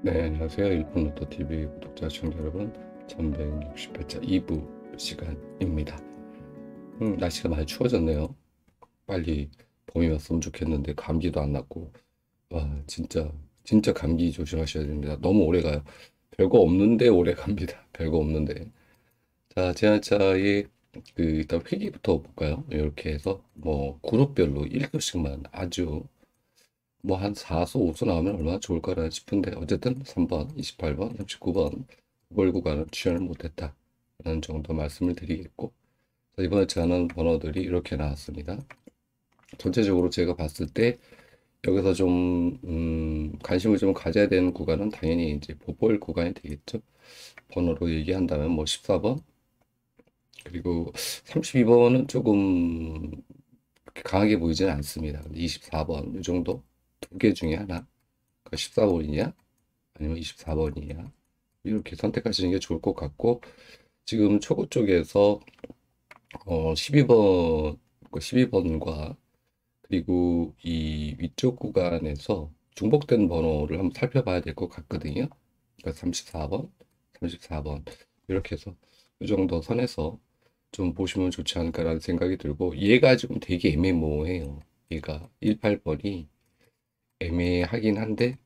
네, 안녕하세요. 일본로또TV 구독자 시청자 여러분. 1168차 2부 시간입니다. 날씨가 많이 추워졌네요. 빨리 봄이 왔으면 좋겠는데 감기도 안 났고. 와, 진짜 감기 조심하셔야 됩니다. 너무 오래 가요. 별거 없는데 오래 갑니다. 별거 없는데. 자, 제한차의 일단 회기부터 볼까요? 이렇게 해서 뭐 그룹별로 1교씩만 아주 뭐 한 4수, 5수 나오면 얼마나 좋을까라 싶은데 어쨌든 3번, 28번, 39번 월 구간은 출연을 못했다 라는 정도 말씀을 드리겠고, 자, 이번에 제안한 번호들이 이렇게 나왔습니다. 전체적으로 제가 봤을 때 여기서 좀 관심을 좀 가져야 되는 구간은 당연히 이제 보볼 구간이 되겠죠. 번호로 얘기한다면 뭐 14번, 그리고 32번은 조금 그렇게 강하게 보이지는 않습니다. 근데 24번 이 정도 두 개 중에 하나, 그 14번이냐 아니면 24번이냐 이렇게 선택하시는 게 좋을 것 같고, 지금 초고 쪽에서 12번, 12번과 그리고 이 위쪽 구간에서 중복된 번호를 한번 살펴봐야 될 것 같거든요. 그러니까 34번, 34번 이렇게 해서 이 정도 선에서 좀 보시면 좋지 않을까라는 생각이 들고, 얘가 지금 되게 애매모호해요. 얘가 18번이 애매하긴 한데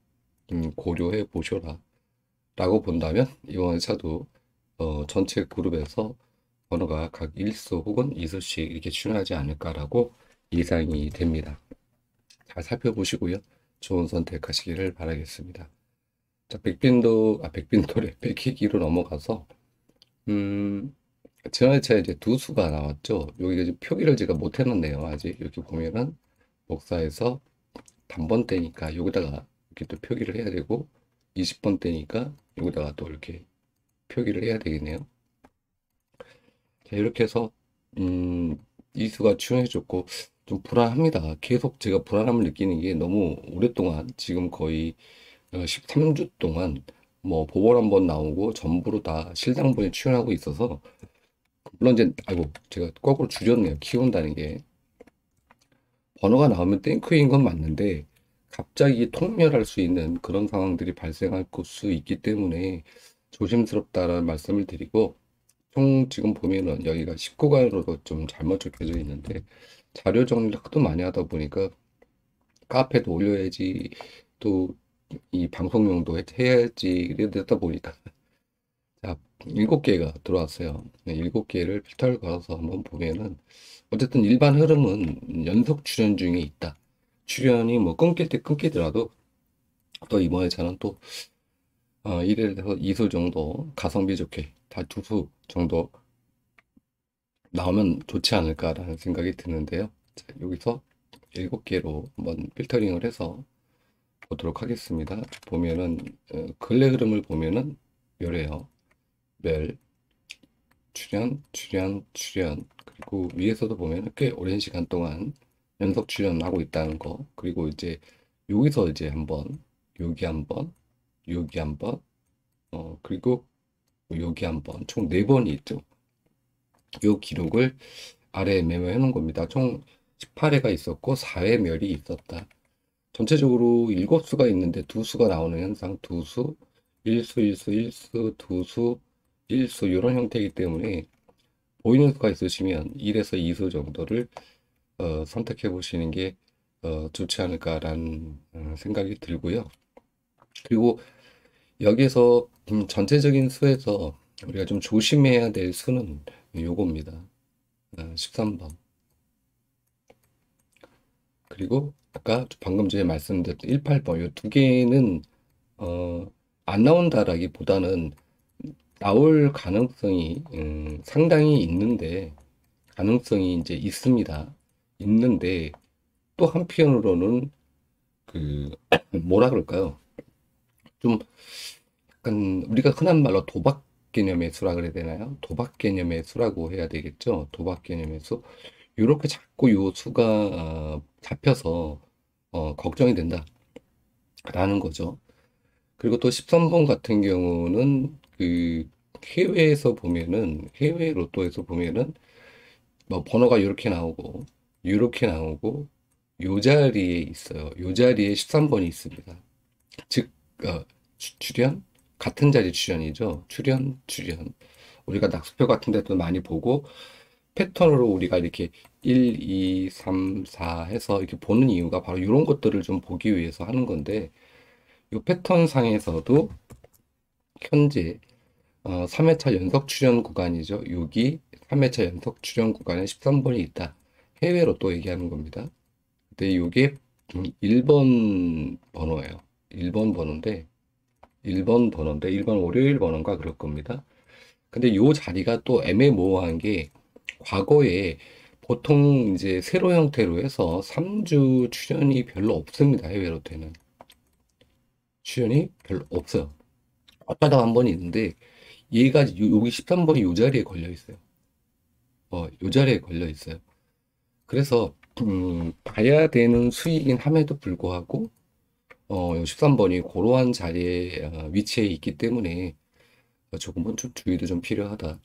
고려해 보셔라 라고 본다면 이번 차도 전체 그룹에서 번호가 각 1수 혹은 2수씩 이렇게 출연하지 않을까라고 예상이 됩니다. 잘 살펴보시고요. 좋은 선택하시기를 바라겠습니다. 자, 백빈도래, 백희기로 넘어가서, 음, 지난해 차에 이제 두 수가 나왔죠. 여기 이제 표기를 제가 못 해놨네요. 아직. 이렇게 보면은, 복사해서 단번대니까 여기다가 이렇게 또 표기를 해야 되고, 20번대니까 여기다가 또 이렇게 표기를 해야 되겠네요. 자, 이렇게 해서 이수가 출연해줬고 좀 불안합니다. 계속 제가 불안함을 느끼는 게 너무 오랫동안 지금 거의 13주 동안 뭐 보궐 한번 나오고 전부로 다 실당번에 출연하고 있어서, 물론 이제 아이고 제가 거꾸로 줄였네요. 키운다는 게 번호가 나오면 땡크인 건 맞는데 갑자기 통멸할 수 있는 그런 상황들이 발생할 수 있기 때문에 조심스럽다라는 말씀을 드리고, 총 지금 보면은 여기가 19간으로도 좀 잘못 적혀져 있는데 자료 정리를 하도 많이 하다 보니까 카페도 올려야지, 또 이 방송용도 해야지 이러다 보니까 자, 7개가 들어왔어요. 7개를 필터를 걸어서 한번 보면은 어쨌든 일반 흐름은 연속 출연 중에 있다. 출연이 뭐 끊길 때 끊기더라도 또 이번에 저는 또 1에서 2수 정도 가성비 좋게 다 2수 정도 나오면 좋지 않을까라는 생각이 드는데요. 자, 여기서 7개로 한번 필터링을 해서 보도록 하겠습니다. 보면은 근래 흐름을 보면은 요래요. 멸, 출연, 출연, 출연. 그리고 위에서도 보면은 꽤 오랜 시간 동안 연속 출연하고 있다는 거. 그리고 이제 여기서 이제 한번 여기 한번 여기 한번 그리고 여기 한번 총 4번이 있죠. 요 기록을 아래에 메모해 놓은 겁니다. 총 18회가 있었고 4회 멸이 있었다. 전체적으로 7수가 있는데 2수가 나오는 현상, 2수, 1수, 1수, 1수, 2수, 1수 이런 형태이기 때문에 보이는 수가 있으시면 1에서 2수 정도를 선택해 보시는 게 좋지 않을까라는 생각이 들고요. 그리고 여기서 전체적인 수에서 우리가 좀 조심해야 될 수는 요겁니다. 13번. 그리고 아까 방금 전에 말씀드렸던 18번, 이 두 개는 어, 안 나온다라기보다는 나올 가능성이 상당히 있는데, 가능성이 이제 있습니다. 있는데 또 한편으로는 그 뭐라 그럴까요? 좀 약간 우리가 흔한 말로 도박 개념의 수라 그래야 되나요? 도박 개념의 수라고 해야 되겠죠? 도박 개념의 수. 이렇게 자꾸 요 수가 잡혀서 걱정이 된다라는 거죠. 그리고 또 13번 같은 경우는 그 해외에서 보면은, 해외 로또에서 보면은 뭐 번호가 이렇게 나오고 이렇게 나오고 요 자리에 있어요. 요 자리에 13번이 있습니다. 즉 출연? 같은 자리 출연이죠. 출연. 우리가 낙수표 같은 데도 많이 보고 패턴으로 우리가 이렇게 1, 2, 3, 4 해서 이렇게 보는 이유가 바로 이런 것들을 좀 보기 위해서 하는 건데 이 패턴 상에서도 현재 3회차 연속 출연 구간이죠. 여기 3회차 연속 출연 구간에 13번이 있다. 해외로 또 얘기하는 겁니다. 근데 이게 1번 번호예요. 1번 번호인데 1번 월요일 번호인가 그럴 겁니다. 근데 요 자리가 또 애매모호한 게 과거에 보통 이제 세로 형태로 해서 3주 출연이 별로 없습니다. 해외로 되는 출연이 별로 없어요. 왔다가 한 번 있는데 얘가 여기 13번이 요 자리에 걸려 있어요. 요 자리에 걸려 있어요. 그래서 봐야 되는 수익이긴 함에도 불구하고 13번이 그러한 자리에 위치해 있기 때문에 조금은 좀 주의도 좀 필요하다라는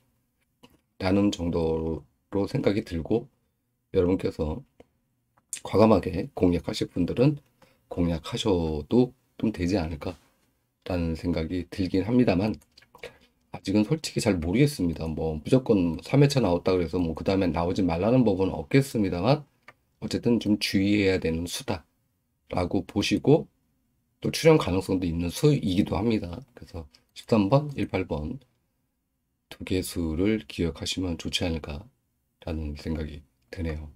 정도로 생각이 들고 여러분께서 과감하게 공략하실 분들은 공략하셔도 좀 되지 않을까라는 생각이 들긴 합니다만 아직은 솔직히 잘 모르겠습니다. 뭐 무조건 3회차 나왔다 그래서 뭐 그 다음에 나오지 말라는 법은 없겠습니다만 어쨌든 좀 주의해야 되는 수다라고 보시고 또 출연 가능성도 있는 수이기도 합니다. 그래서 13번, 18번 두 개 수를 기억하시면 좋지 않을까라는 생각이 드네요.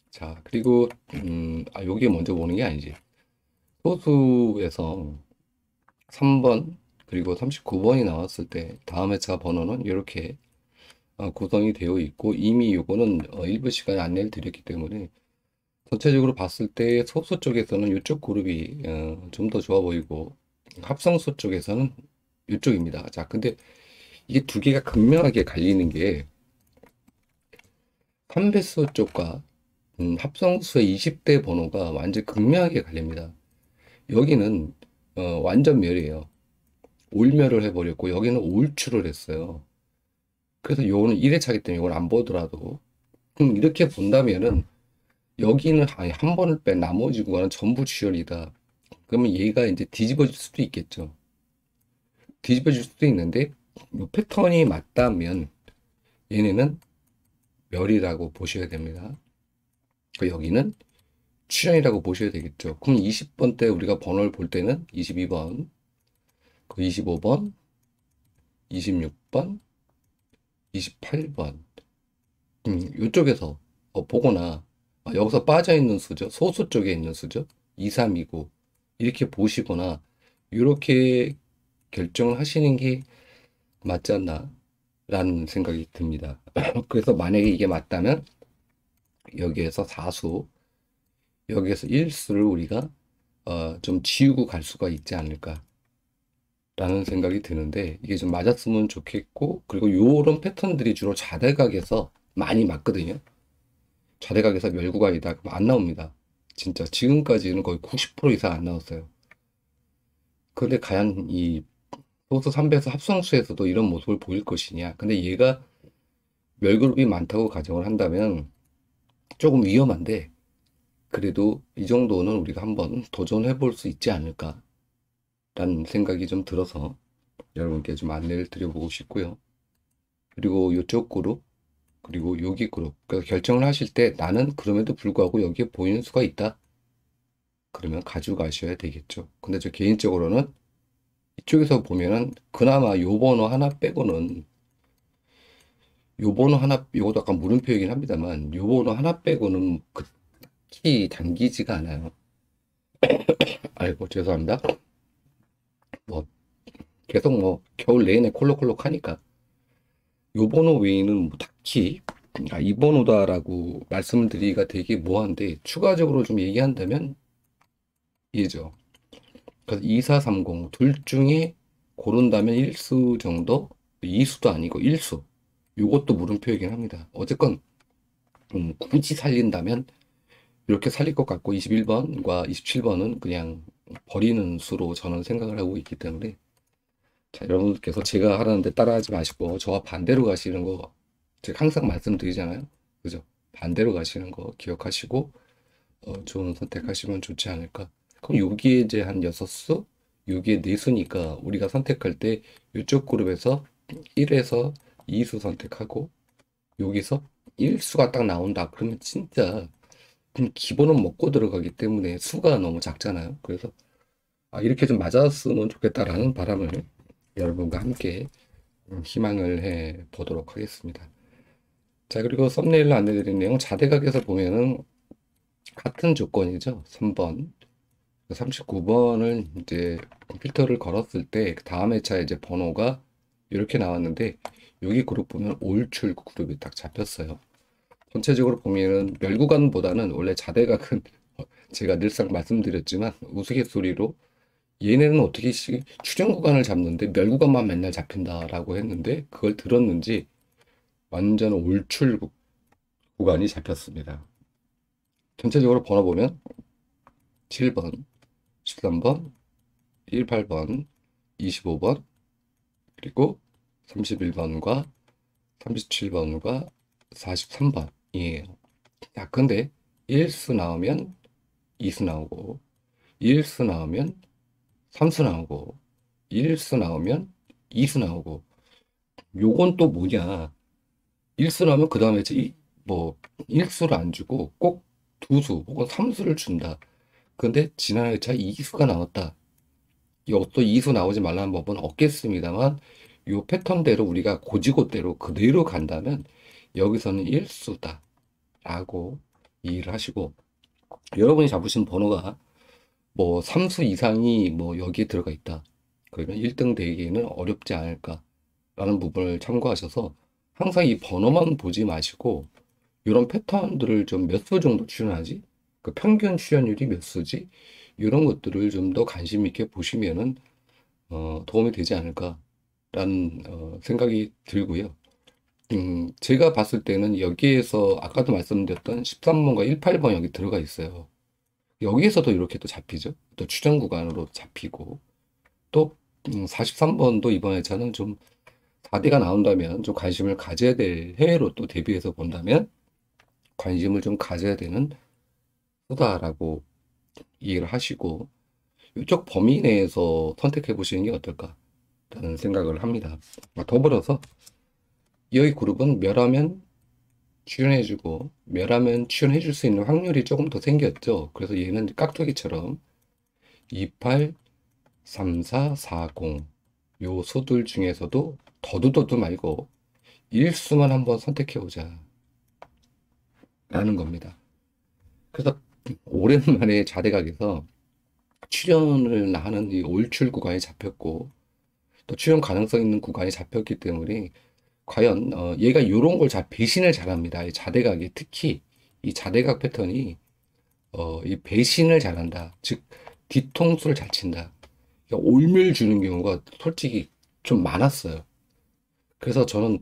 자, 그리고 여기에 먼저 보는 게 아니지. 소수에서 3번 그리고 39번이 나왔을 때 다음 회차 번호는 이렇게 구성이 되어 있고 이미 요거는 일부 시간에 안내를 드렸기 때문에 전체적으로 봤을 때 소수 쪽에서는 이쪽 그룹이 좀 더 좋아 보이고 합성수 쪽에서는 이쪽입니다. 자, 근데 이게 두 개가 극명하게 갈리는 게 삼배수 쪽과 합성수의 20대 번호가 완전 극명하게 갈립니다. 여기는 완전 멸이에요. 올멸을 해버렸고 여기는 올출을 했어요. 그래서 요거는 1회차기 때문에 이걸 안 보더라도 이렇게 본다면은 여기는 아예 한 번을 뺀 나머지 구간은 전부 출혈이다. 그러면 얘가 이제 뒤집어질 수도 있겠죠. 뒤집어질 수도 있는데 이 패턴이 맞다면 얘네는 멸이라고 보셔야 됩니다. 여기는 출현이라고 보셔야 되겠죠. 그럼 20번 때 우리가 번호를 볼 때는 22번, 25번, 26번, 28번 이쪽에서 보거나 여기서 빠져있는 수죠. 소수 쪽에 있는 수죠. 2, 3, 2, 9 이렇게 보시거나 이렇게 결정을 하시는 게 맞지 않나 라는 생각이 듭니다. 그래서 만약에 이게 맞다면 여기에서 4수 여기에서 1수를 우리가 좀 지우고 갈 수가 있지 않을까 라는 생각이 드는데 이게 좀 맞았으면 좋겠고 그리고 요런 패턴들이 주로 좌대각에서 많이 맞거든요. 좌대각에서 멸구간이다 그럼 안 나옵니다. 진짜 지금까지는 거의 90% 이상 안 나왔어요. 그런데 과연 이 소수 3배에서 합성수에서도 이런 모습을 보일 것이냐. 근데 얘가 멸그룹이 많다고 가정을 한다면 조금 위험한데 그래도 이 정도는 우리가 한번 도전해 볼 수 있지 않을까 라는 생각이 좀 들어서 여러분께 좀 안내를 드려보고 싶고요. 그리고 이쪽 그룹 그리고 여기 그룹 그래서 결정을 하실 때 나는 그럼에도 불구하고 여기에 보이는 수가 있다. 그러면 가져가셔야 되겠죠. 근데 저 개인적으로는 이쪽에서 보면은 그나마 요 번호 하나 빼고는 요 번호 하나 요것도 약간 물음표이긴 합니다만 요 번호 하나 빼고는 극히 당기지가 않아요. 아이고 죄송합니다. 뭐 계속 뭐 겨울 내내 콜록콜록 하니까 요 번호 외에는 뭐 딱히 이 번호다라고 말씀을 드리기가 되게 뭐한데 추가적으로 좀 얘기한다면 얘죠. 그래서 2430 둘 중에 고른다면 1수 정도 2수도 아니고 1수 요것도 물음표이긴 합니다. 어쨌건 굳이 살린다면 이렇게 살릴 것 같고 21번과 27번은 그냥 버리는 수로 저는 생각을 하고 있기 때문에 자, 여러분들께서 제가 하라는데 따라하지 마시고 저와 반대로 가시는 거 제가 항상 말씀드리잖아요. 그죠? 반대로 가시는 거 기억하시고 좋은 선택하시면 좋지 않을까. 그럼 여기에 이제 한 6수, 여기에 네 수니까 우리가 선택할 때 이쪽 그룹에서 1에서 2수 선택하고 여기서 1수가 딱 나온다. 그러면 진짜 그럼 기본은 먹고 들어가기 때문에 수가 너무 작잖아요. 그래서 이렇게 좀 맞았으면 좋겠다라는 바람을 여러분과 함께 희망을 해 보도록 하겠습니다. 자, 그리고 썸네일로 안내드린 내용 자대각에서 보면은 같은 조건이죠. 3번. 39번을 이제 필터를 걸었을 때 그 다음 회차에 이제 번호가 이렇게 나왔는데 여기 그룹 보면 올출 그룹이 딱 잡혔어요. 전체적으로 보면은 멸구간보다는 원래 자대각은 제가 늘상 말씀드렸지만 우스갯소리로 얘네는 어떻게 추정 구간을 잡는데 멸구간만 맨날 잡힌다라고 했는데 그걸 들었는지 완전 올출 구간이 잡혔습니다. 전체적으로 번호 보면 7번, 13번, 18번, 25번, 그리고 31번과 37번과 43번이에요. 자, 근데 1수 나오면 2수 나오고, 1수 나오면 3수 나오고, 1수 나오면 2수 나오고, 요건 또 뭐냐. 1수 나오면 그 다음에 뭐, 1수를 안 주고 꼭 2수 혹은 3수를 준다. 근데 지난 회차 2수가 나왔다. 또 2수 나오지 말라는 법은 없겠습니다만, 요 패턴대로 우리가 고지고대로 그대로 간다면, 여기서는 1수다. 라고 이해를 하시고, 여러분이 잡으신 번호가 뭐 3수 이상이 뭐 여기에 들어가 있다. 그러면 1등 되기에는 어렵지 않을까라는 부분을 참고하셔서 항상 이 번호만 보지 마시고 이런 패턴들을 좀 몇 수 정도 출연하지? 그 평균 출연율이 몇 수지? 이런 것들을 좀 더 관심 있게 보시면은 도움이 되지 않을까라는 생각이 들고요. 제가 봤을 때는 여기에서 아까도 말씀드렸던 13번과 18번 여기 들어가 있어요. 여기에서도 이렇게 또 잡히죠. 또 추정 구간으로 잡히고 또 43번도 이번 회차는 좀 4대가 나온다면 좀 관심을 가져야 될 해외로 또 대비해서 본다면 관심을 좀 가져야 되는 수다라고 이해를 하시고 이쪽 범위 내에서 선택해 보시는 게 어떨까라는 생각을 합니다. 더불어서 여기 그룹은 멸하면 출연해주고 멸하면 출연해줄 수 있는 확률이 조금 더 생겼죠. 그래서 얘는 깍두기처럼 28, 34, 40, 요 수들 중에서도 더도더도 말고 일수만 한번 선택해보자 라는 겁니다. 그래서 오랜만에 자대각에서 출연을 하는 이 올출 구간이 잡혔고 또 출연 가능성 있는 구간이 잡혔기 때문에 과연 얘가 요런 걸 배신을 잘합니다. 이 자대각이 특히 이 자대각 패턴이 이 배신을 잘한다. 즉 뒤통수를 잘 친다. 그러니까 올밀 주는 경우가 솔직히 좀 많았어요. 그래서 저는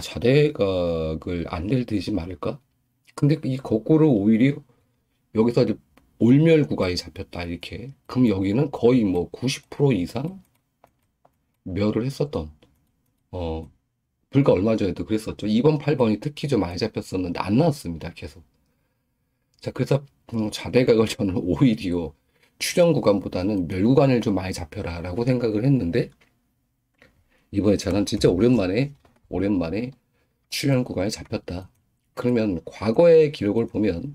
자대각을 안 내리지 말을까? 근데 이 거꾸로 오히려 여기서 이제 올멸 구간이 잡혔다 이렇게. 그럼 여기는 거의 뭐 90% 이상 멸을 했었던 어 불과 얼마 전에도 그랬었죠. 2번, 8번이 특히 좀 많이 잡혔었는데 안 나왔습니다. 계속. 자, 그래서 자대각을 저는 오히려 출현 구간보다는 멸 구간을 좀 많이 잡혀라라고 생각을 했는데 이번에 저는 진짜 오랜만에 출현 구간이 잡혔다. 그러면 과거의 기록을 보면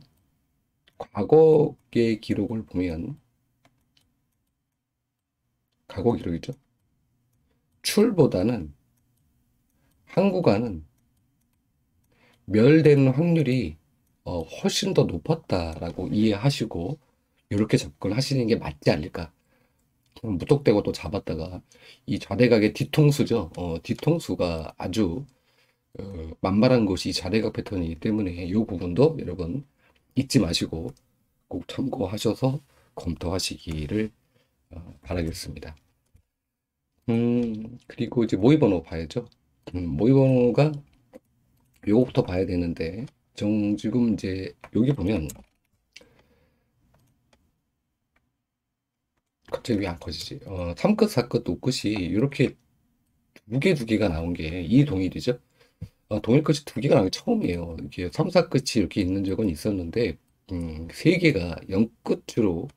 과거 기록이죠. 출보다는 한 구간은 멸되는 확률이 훨씬 더 높았다라고 이해하시고 이렇게 접근하시는 게 맞지 않을까. 무턱대고 또 잡았다가 이 좌대각의 뒤통수죠. 뒤통수가 아주 만만한 것이 이 좌대각 패턴이기 때문에 이 부분도 여러분 잊지 마시고 꼭 참고하셔서 검토하시기를 바라겠습니다. 그리고 이제 모의번호 봐야죠. 모의번호가 요거부터 봐야 되는데 지금 이제 여기 보면 갑자기 왜 안 커지지? 3끝, 4끝, 5끝이 이렇게 두 개가 나온 게 이 동일이죠. 동일 끝이 두 개가 나온 게 처음이에요. 이게 3, 4끝이 이렇게 있는 적은 있었는데 세 개가 0끝으로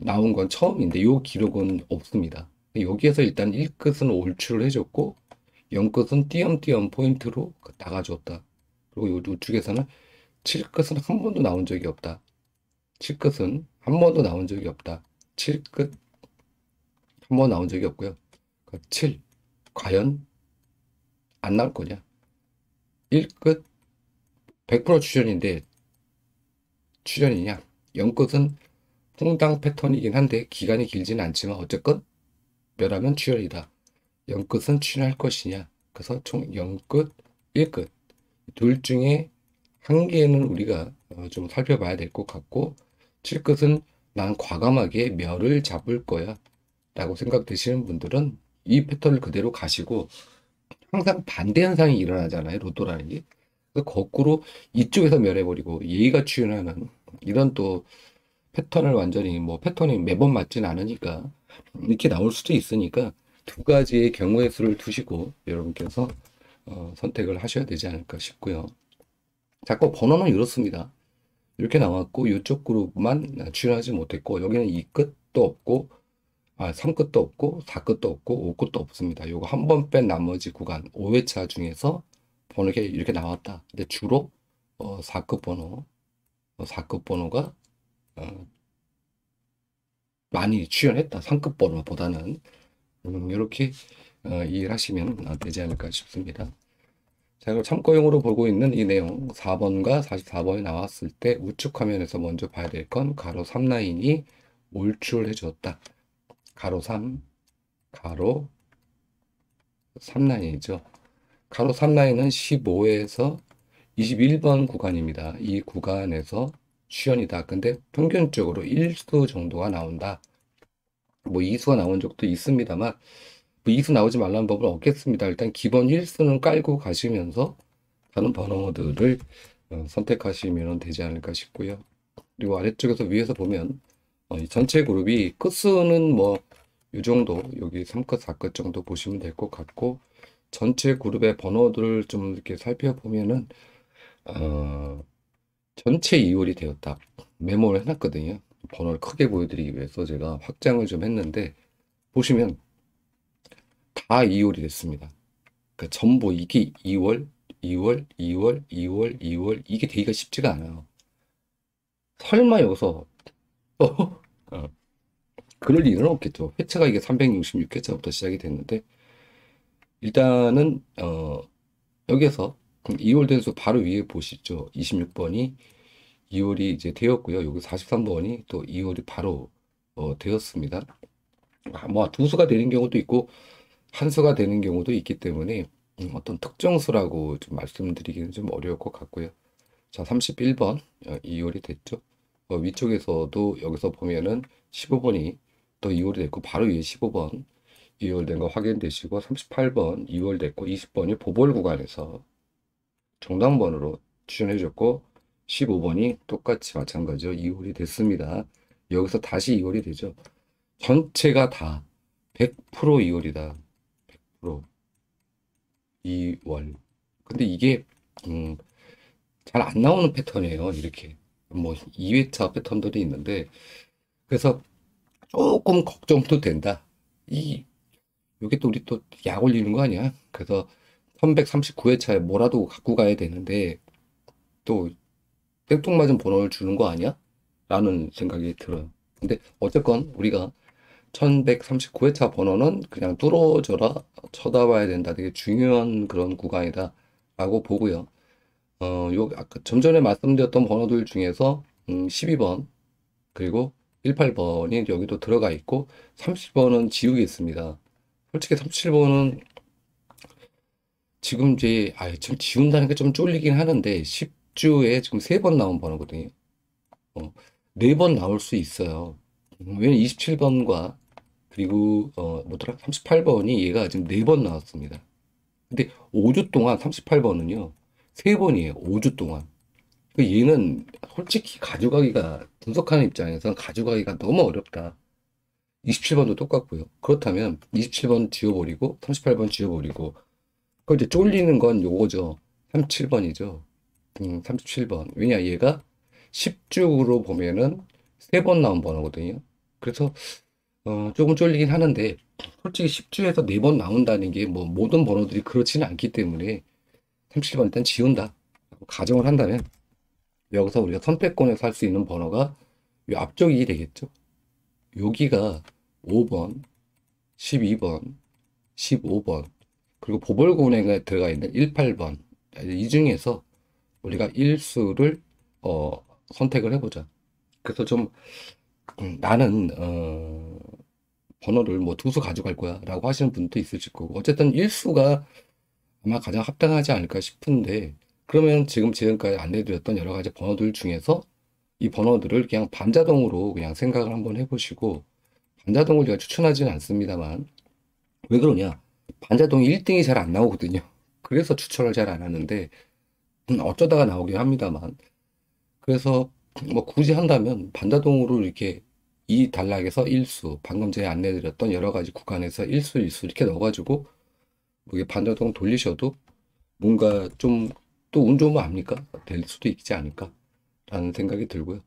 나온 건 처음인데 요 기록은 없습니다. 여기에서 일단 1끝은 올출을 해줬고 0끝은 띄엄띄엄 포인트로 나가줬다. 그리고 요 우측에서는 7끝은 한 번도 나온 적이 없다. 7끝은 한 번도 나온 적이 없다. 7끝 한 번 나온 적이 없고요. 7 과연 안 나올 거냐? 1끝 100% 출연인데 출연이냐? 0끝은 홍당 패턴이긴 한데 기간이 길지는 않지만 어쨌건 멸하면 출연이다. 0끝은 출연할 것이냐? 그래서 총 0끝, 1끝 둘 중에 한 개는 우리가 좀 살펴봐야 될 것 같고 7끝은 난 과감하게 멸을 잡을 거야 라고 생각되시는 분들은 이 패턴을 그대로 가시고 항상 반대 현상이 일어나잖아요. 로또라는 게. 그래서 거꾸로 이쪽에서 멸해버리고 얘가 출연하는 이런 또 패턴을 완전히 뭐 패턴이 매번 맞진 않으니까 이렇게 나올 수도 있으니까 두 가지의 경우의 수를 두시고 여러분께서 선택을 하셔야 되지 않을까 싶고요. 자꾸 번호는 이렇습니다. 이렇게 나왔고 이쪽 그룹만 출연하지 못했고 여기는 2끝도 없고 3끝도 없고 4끝도 없고 5끝도 없습니다. 요거 한 번 뺀 나머지 구간 5회차 중에서 번호가 이렇게 나왔다. 근데 주로 4끝 번호 4끝 번호가 많이 출연했다. 3끝 번호보다는 이렇게 이해를 하시면 되지 않을까 싶습니다. 자, 그럼 참고용으로 보고 있는 이 내용 4번과 44번이 나왔을 때 우측 화면에서 먼저 봐야 될 건 가로 3라인이 올출해 주었다. 가로 3, 가로 3라인이죠. 가로 3라인은 15에서 21번 구간입니다. 이 구간에서 출연이다. 근데 평균적으로 1수 정도가 나온다. 뭐 2수가 나온 적도 있습니다만 뭐 2수 나오지 말라는 법은 없겠습니다. 일단 기본 1수는 깔고 가시면서 다른 번호들을 선택하시면 되지 않을까 싶고요. 그리고 아래쪽에서 위에서 보면 이 전체 그룹이 끝수는 뭐 이 정도 여기 3끝 4끝 정도 보시면 될 것 같고 전체 그룹의 번호들을 좀 이렇게 살펴보면은 전체 이월이 되었다. 메모를 해놨거든요. 번호를 크게 보여드리기 위해서 제가 확장을 좀 했는데 보시면 다 2월이 됐습니다. 그러니까 전부 이게 2월, 2월, 2월, 2월, 2월 이게 되기가 쉽지가 않아요. 설마 여기서 어, 그럴 일은 없겠죠. 회차가 이게 366회차부터 시작이 됐는데 일단은 여기에서 2월 된수 바로 위에 보시죠. 26번이 2월이 이제 되었고요. 여기 43번이 또 2월이 바로 되었습니다. 뭐 두 수가 되는 경우도 있고 한 수가 되는 경우도 있기 때문에 어떤 특정 수라고 좀 말씀드리기는 좀 어려울 것 같고요. 자, 31번 2월이 됐죠. 위쪽에서도 여기서 보면은 15번이 또 2월이 됐고 바로 위에 15번 2월 된 거 확인되시고 38번 2월 됐고 20번이 보벌 구간에서 정당번호로 추천해 주셨고 15번이 똑같이 마찬가지로 2월이 됐습니다. 여기서 다시 2월이 되죠. 전체가 다 100% 2월이다. 100% 2월. 근데 이게 잘 안 나오는 패턴이에요. 이렇게 뭐 2회차 패턴들이 있는데 그래서 조금 걱정도 된다. 이 요게 또 우리 또 약 올리는 거 아니야? 그래서 1139회차에 뭐라도 갖고 가야 되는데 또 땡뚱맞은 번호를 주는 거 아니야? 라는 생각이 들어요. 근데 어쨌건 우리가 1139회차 번호는 그냥 뚫어져라 쳐다봐야 된다. 되게 중요한 그런 구간이다 라고 보고요. 요 아까 좀 전에 말씀드렸던 번호들 중에서 12번 그리고 18번이 여기도 들어가 있고 30번은 지우겠습니다. 솔직히 37번은 지금 이제 좀 지운다는 게 좀 쫄리긴 하는데 10주에 지금 3번 나온 번호거든요. 4번 나올 수 있어요. 왜냐면 27번과 그리고 뭐더라 38번이 얘가 지금 4번 나왔습니다. 근데 5주 동안 38번은요 3번이에요. 5주 동안. 그러니까 얘는 솔직히 가져가기가 분석하는 입장에서는 가져가기가 너무 어렵다. 27번도 똑같고요. 그렇다면 27번 지워버리고 38번 지워버리고 그 이제 쫄리는 건 요거죠. 37번이죠. 37번. 왜냐 얘가 10주로 보면은 3번 나온 번호거든요. 그래서 조금 쫄리긴 하는데 솔직히 10주에서 4번 나온다는 게 뭐 모든 번호들이 그렇지는 않기 때문에 37번 일단 지운다 가정을 한다면 여기서 우리가 선택권에서 할 수 있는 번호가 이 앞쪽이 되겠죠. 여기가 5번, 12번, 15번, 그리고 보벌군에 들어가 있는 18번. 이 중에서 우리가 일수를 선택을 해보자. 그래서 좀 나는 번호를 뭐 두 수 가져갈 거야 라고 하시는 분도 있으실 거고 어쨌든 일수가 아마 가장 합당하지 않을까 싶은데 그러면 지금까지 안내드렸던 여러 가지 번호들 중에서 이 번호들을 그냥 반자동으로 그냥 생각을 한번 해보시고 반자동을 제가 추천하지는 않습니다만 왜 그러냐 반자동이 1등이 잘 안 나오거든요. 그래서 추천을 잘 안 하는데 어쩌다가 나오긴 합니다만 그래서 뭐 굳이 한다면 반자동으로 이렇게 이 단락에서 일수 방금 전에 안내드렸던 여러 가지 구간에서 일수 이렇게 넣어가지고 뭐 이게 반자동 돌리셔도 뭔가 좀 또 운 좋으면 압니까? 될 수도 있지 않을까? 라는 생각이 들고요.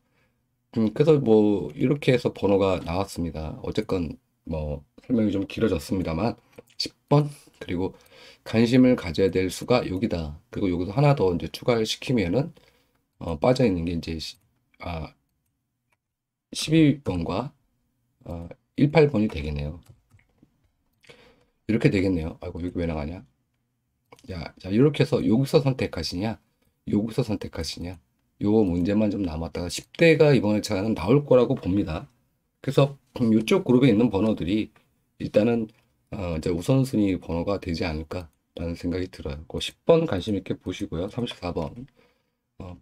그래서 뭐 이렇게 해서 번호가 나왔습니다. 어쨌건 뭐 설명이 좀 길어졌습니다만 10번 그리고 관심을 가져야 될 수가 여기다. 그리고 여기서 하나 더 이제 추가를 시키면은 빠져 있는 게 이제 12번과 18번이 되겠네요. 이렇게 되겠네요. 아이고 여기 왜 나가냐? 자 이렇게 해서 여기서 선택하시냐? 여기서 선택하시냐? 요 문제만 좀 남았다가 10대가 이번 회차는 나올 거라고 봅니다. 그래서 이쪽 그룹에 있는 번호들이 일단은 이제 우선순위 번호가 되지 않을까라는 생각이 들어요. 그 10번 관심 있게 보시고요. 34번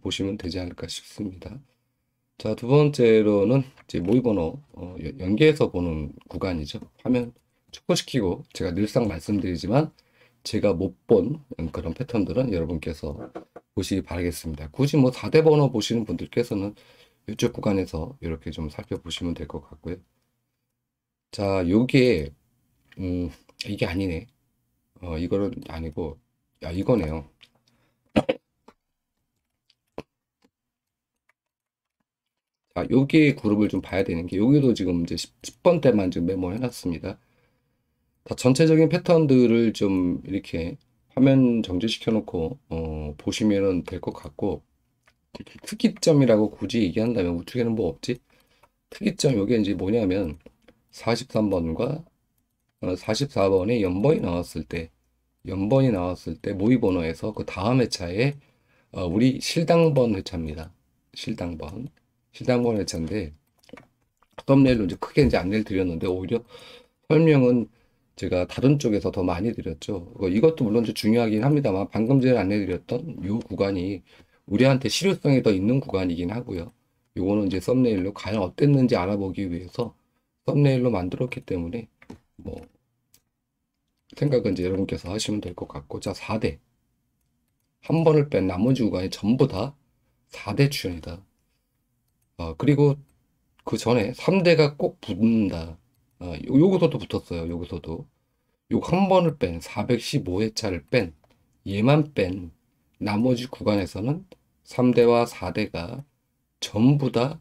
보시면 되지 않을까 싶습니다. 자, 두 번째로는 이제 모의번호 연계해서 보는 구간이죠. 화면 축소시키고 제가 늘상 말씀드리지만 제가 못 본 그런 패턴들은 여러분께서 보시기 바라겠습니다. 굳이 뭐 4대 번호 보시는 분들께서는 이쪽 구간에서 이렇게 좀 살펴보시면 될 것 같고요. 자, 요게 이게 아니네. 이거는 아니고 이거네요. 자, 여기 그룹을 좀 봐야 되는 게 여기도 지금 이제 10번 때만 지금 메모해 놨습니다. 다 전체적인 패턴들을 좀 이렇게 화면 정지시켜 놓고 보시면 될 것 같고 특이점이라고 굳이 얘기한다면 우측에는 뭐 없지? 특이점 요게 이제 뭐냐면 43번과 44번에 연번이 나왔을 때 모의 번호에서 그 다음 회차에 우리 실당번 회차입니다. 실당번 회차인데 썸네일로 이제 크게 이제 안내를 드렸는데 오히려 설명은 제가 다른 쪽에서 더 많이 드렸죠. 이것도 물론 좀 중요하긴 합니다만 방금 전에 안내드렸던 이 구간이 우리한테 실효성이 더 있는 구간이긴 하고요. 요거는 이제 썸네일로 과연 어땠는지 알아보기 위해서 썸네일로 만들었기 때문에 뭐 생각은 이제 여러분께서 하시면 될 것 같고 자 4대 한 번을 뺀 나머지 구간이 전부 다 4대 출연이다. 그리고 그 전에 3대가 꼭 붙는다. 여기서도 붙었어요. 여기서도. 요 한 번을 뺀 415회차를 뺀 얘만 뺀 나머지 구간에서는 3대와 4대가 전부 다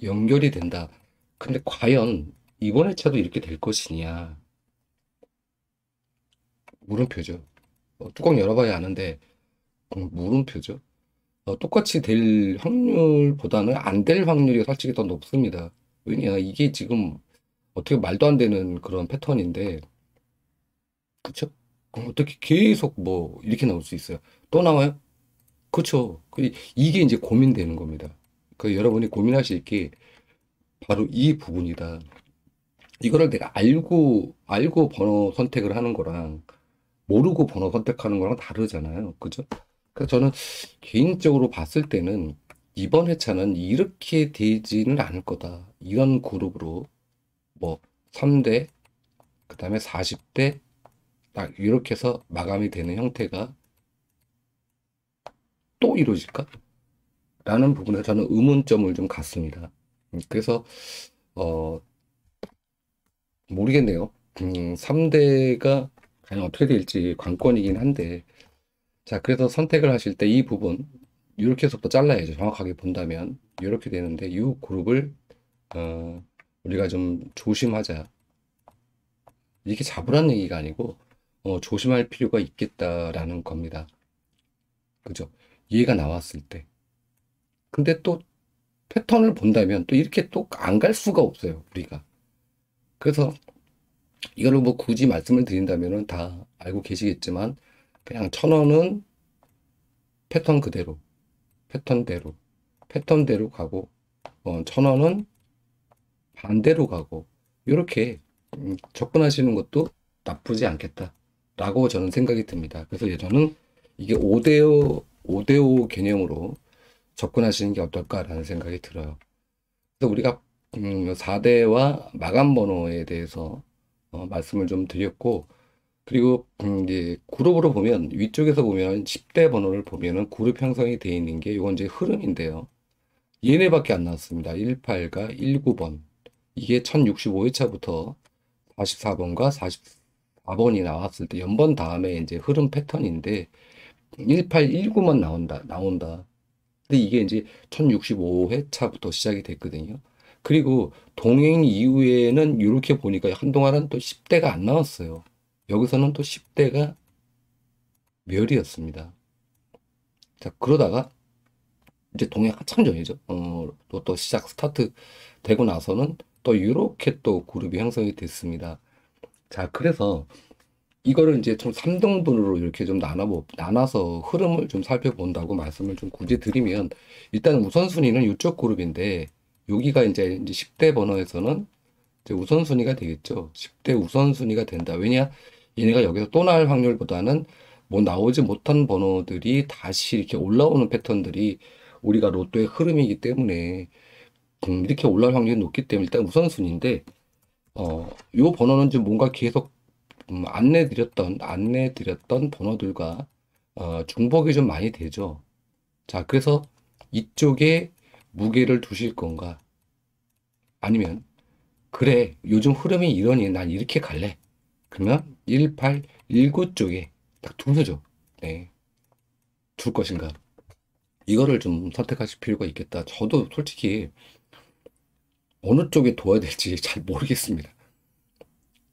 연결이 된다. 근데 과연 이번 회차도 이렇게 될 것이냐? 물음표죠. 뚜껑 열어봐야 아는데 물음표죠. 똑같이 될 확률보다는 안 될 확률이 솔직히 더 높습니다. 왜냐, 이게 지금 어떻게 말도 안 되는 그런 패턴인데, 그쵸? 그럼 어떻게 계속 뭐 이렇게 나올 수 있어요? 또 나와요? 그쵸? 이게 이제 고민되는 겁니다. 여러분이 고민하실 게 바로 이 부분이다. 이거를 내가 알고 번호 선택을 하는 거랑 모르고 번호 선택하는 거랑 다르잖아요. 그죠? 그래서 저는 개인적으로 봤을 때는 이번 회차는 이렇게 되지는 않을 거다. 이런 그룹으로 뭐 3대, 그 다음에 40대 딱 이렇게 해서 마감이 되는 형태가 또 이루어질까? 라는 부분에 저는 의문점을 좀 갖습니다. 그래서 어 모르겠네요. 3대가 과연 어떻게 될지 관건이긴 한데 자 그래서 선택을 하실 때 이 부분 이렇게 해서부터 잘라야죠. 정확하게 본다면 이렇게 되는데 이 그룹을 어, 우리가 좀 조심하자. 이게 잡으라는 얘기가 아니고, 조심할 필요가 있겠다라는 겁니다. 그죠? 얘가 나왔을 때. 근데 또 패턴을 본다면 또 이렇게 또 안 갈 수가 없어요, 우리가. 그래서 이거를 뭐 굳이 말씀을 드린다면은 다 알고 계시겠지만, 그냥 1,000원은 패턴 그대로, 패턴대로, 패턴대로 가고, 1,000원은 반대로 가고, 이렇게 접근하시는 것도 나쁘지 않겠다라고 저는 생각이 듭니다. 그래서 저는 이게 5대5, 5대5 개념으로 접근하시는 게 어떨까라는 생각이 들어요. 그래서 우리가 4대와 마감 번호에 대해서 말씀을 좀 드렸고, 그리고 이제 그룹으로 보면 위쪽에서 보면 10대 번호를 보면은 그룹 형성이 되어 있는 게 이건 이제 흐름인데요. 얘네밖에 안 나왔습니다. 18과 19번. 이게 1065회차부터 44번과 44번이 나왔을 때 연번 다음에 이제 흐름 패턴인데 18, 19만 나온다. 근데 이게 이제 1065회차부터 시작이 됐거든요. 그리고 동행 이후에는 이렇게 보니까 한동안은 또 10대가 안 나왔어요. 여기서는 또 10대가 멸이었습니다. 자, 그러다가 이제 동행 한참 전이죠. 또 시작 스타트 되고 나서는 또 이렇게 또 그룹이 형성이 됐습니다. 자, 그래서 이거를 이제 좀 3등분으로 이렇게 좀 나눠서 흐름을 좀 살펴본다고 말씀을 좀 굳이 드리면, 일단 우선순위는 이쪽 그룹인데, 여기가 이제 10대 번호에서는 이제 우선순위가 되겠죠. 10대 우선순위가 된다. 왜냐? 얘네가 여기서 또 나올 확률보다는 뭐 나오지 못한 번호들이 다시 이렇게 올라오는 패턴들이 우리가 로또의 흐름이기 때문에, 이렇게 올라올 확률이 높기 때문에 일단 우선순위인데, 요 번호는 좀 뭔가 계속 안내드렸던 번호들과 중복이 좀 많이 되죠. 자, 그래서 이쪽에 무게를 두실 건가? 아니면, 그래, 요즘 흐름이 이러니 난 이렇게 갈래. 그러면 18, 19 쪽에 딱 두셔죠. 네, 둘 것인가? 이거를 좀 선택하실 필요가 있겠다. 저도 솔직히 어느 쪽에 둬야 될지 잘 모르겠습니다.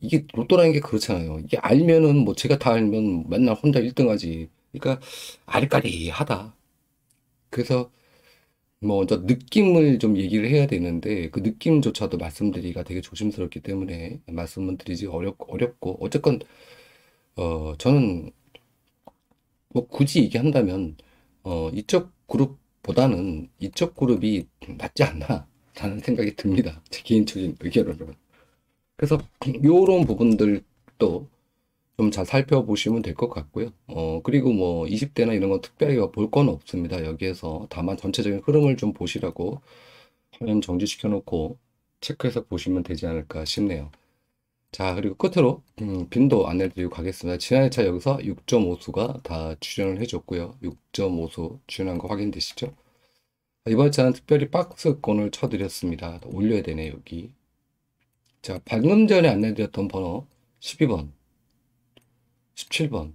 이게 로또라는 게 그렇잖아요. 이게 알면은 뭐 제가 다 알면 맨날 혼자 1등 하지. 그러니까 아리까리하다. 그래서 뭐 먼저 느낌을 좀 얘기를 해야 되는데 그 느낌조차도 말씀드리기가 되게 조심스럽기 때문에 말씀을 드리기 어렵고 어쨌건 저는 뭐 굳이 얘기한다면 이쪽 그룹보다는 이쪽 그룹이 낫지 않나 라는 생각이 듭니다. 제 개인적인 의견으로는. 그래서 요런 부분들도 좀 잘 살펴보시면 될 것 같고요. 그리고 뭐 20대나 이런 건 특별히 볼 건 없습니다. 여기에서 다만 전체적인 흐름을 좀 보시라고 화면 정지시켜 놓고 체크해서 보시면 되지 않을까 싶네요. 자, 그리고 끝으로 빈도 안내드리고 가겠습니다. 지난 회차 여기서 6.5수가 다 출연을 해줬고요. 6.5수 출연한 거 확인되시죠? 이번 회차는 특별히 박스권을 쳐드렸습니다. 올려야 되네, 여기. 자, 방금 전에 안내드렸던 번호 12번, 17번,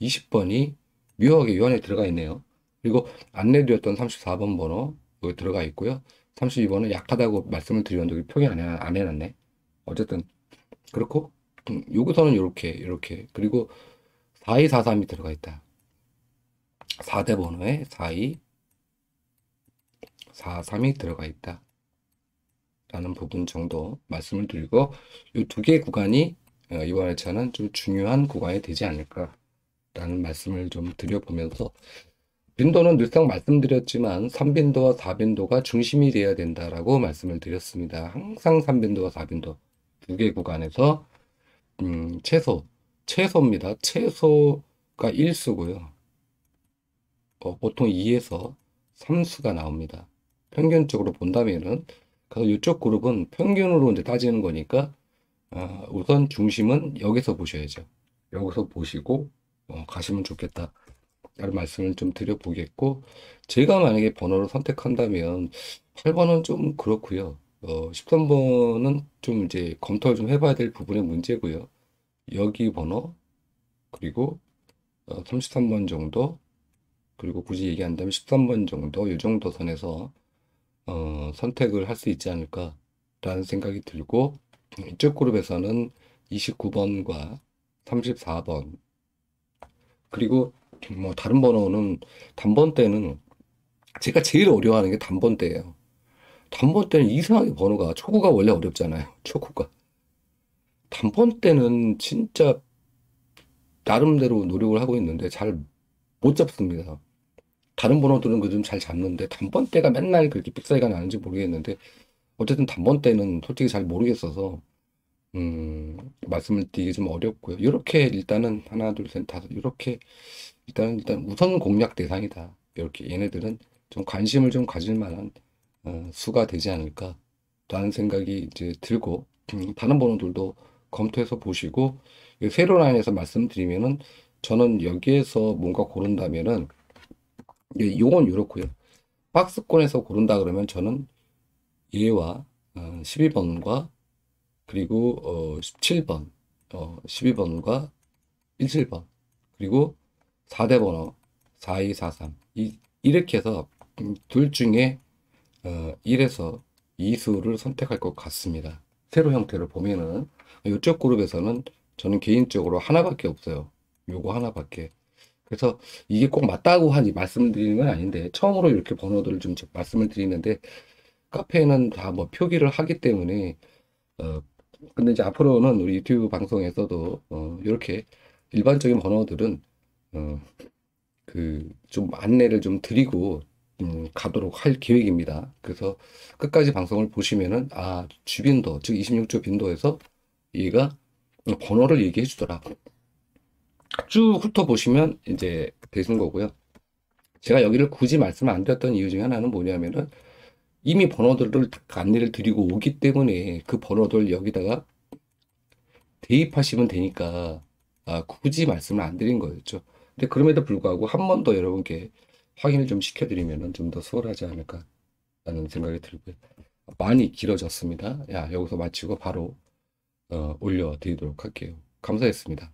20번이 묘하게 요 안에 들어가 있네요. 그리고 안내드렸던 34번 번호 여기 들어가 있고요. 32번은 약하다고 말씀을 드렸는데 여기 표기 안 해놨네. 어쨌든 그렇고 여기서는 이렇게 그리고 4243이 들어가 있다. 4대 번호에 4243이 들어가 있다. 라는 부분 정도 말씀을 드리고 이 두 개 구간이 이번 회차는 좀 중요한 구간이 되지 않을까라는 말씀을 좀 드려보면서 빈도는 늘상 말씀드렸지만 3빈도와 4빈도가 중심이 되어야 된다라고 말씀을 드렸습니다. 항상 3빈도와 4빈도 두 개 구간에서 최소입니다. 최소가 1수고요. 보통 2에서 3수가 나옵니다. 평균적으로 본다면은 그래서 이쪽 그룹은 평균으로 이제 따지는 거니까 우선 중심은 여기서 보셔야죠. 여기서 보시고 가시면 좋겠다. 라는 말씀을 좀 드려보겠고, 제가 만약에 번호를 선택한다면 8번은 좀 그렇고요. 13번은 좀 이제 검토를 좀 해봐야 될 부분의 문제고요. 여기 번호, 그리고 33번 정도, 그리고 굳이 얘기한다면 13번 정도, 이 정도 선에서 선택을 할 수 있지 않을까라는 생각이 들고, 이쪽 그룹에서는 29번과 34번, 그리고 뭐 다른 번호는 단번대는 제가 제일 어려워하는 게 단번대예요. 단번대는 이상하게 번호가 초구가 원래 어렵잖아요. 초구가. 단번대는 진짜 나름대로 노력을 하고 있는데 잘 못 잡습니다. 다른 번호들은 그좀 잘 잡는데 단번대가 맨날 그렇게 삑사리가 나는지 모르겠는데 어쨌든 단번대는 솔직히 잘 모르겠어서 말씀을 드리기 좀 어렵고요. 이렇게 일단은 하나, 둘, 셋, 다섯 이렇게 일단 우선 공략 대상이다. 이렇게 얘네들은 좀 관심을 좀 가질 만한 수가 되지 않을까라는 생각이 이제 들고 다른 번호들도 검토해서 보시고 이 세로 라인에서 말씀드리면은 저는 여기에서 뭔가 고른다면은 요건 요렇고요. 박스권에서 고른다 그러면 저는 얘와 12번과 그리고 17번, 12번과 17번 그리고 4대 번호 4243 이렇게 해서 둘 중에 1에서 2수를 선택할 것 같습니다. 세로 형태를 보면은 이쪽 그룹에서는 저는 개인적으로 하나밖에 없어요. 요거 하나밖에. 그래서 이게 꼭 맞다고 하니 말씀드리는 건 아닌데 처음으로 이렇게 번호들을 좀 말씀을 드리는데 카페에는 다 뭐 표기를 하기 때문에 어 근데 이제 앞으로는 우리 유튜브 방송에서도 이렇게 일반적인 번호들은 어 그 좀 안내를 좀 드리고 가도록 할 계획입니다. 그래서 끝까지 방송을 보시면은 아 주빈도 즉 26조 빈도에서 얘가 번호를 얘기해 주더라. 쭉 훑어보시면 이제 되는 거고요. 제가 여기를 굳이 말씀을 안 드렸던 이유 중에 하나는 뭐냐면은 이미 번호들을 안내를 드리고 오기 때문에 그 번호들 여기다가 대입하시면 되니까 굳이 말씀을 안 드린 거였죠. 근데 그럼에도 불구하고 한 번 더 여러분께 확인을 좀 시켜드리면 좀 더 수월하지 않을까라는 생각이 들고요. 많이 길어졌습니다. 여기서 마치고 바로 올려드리도록 할게요. 감사했습니다.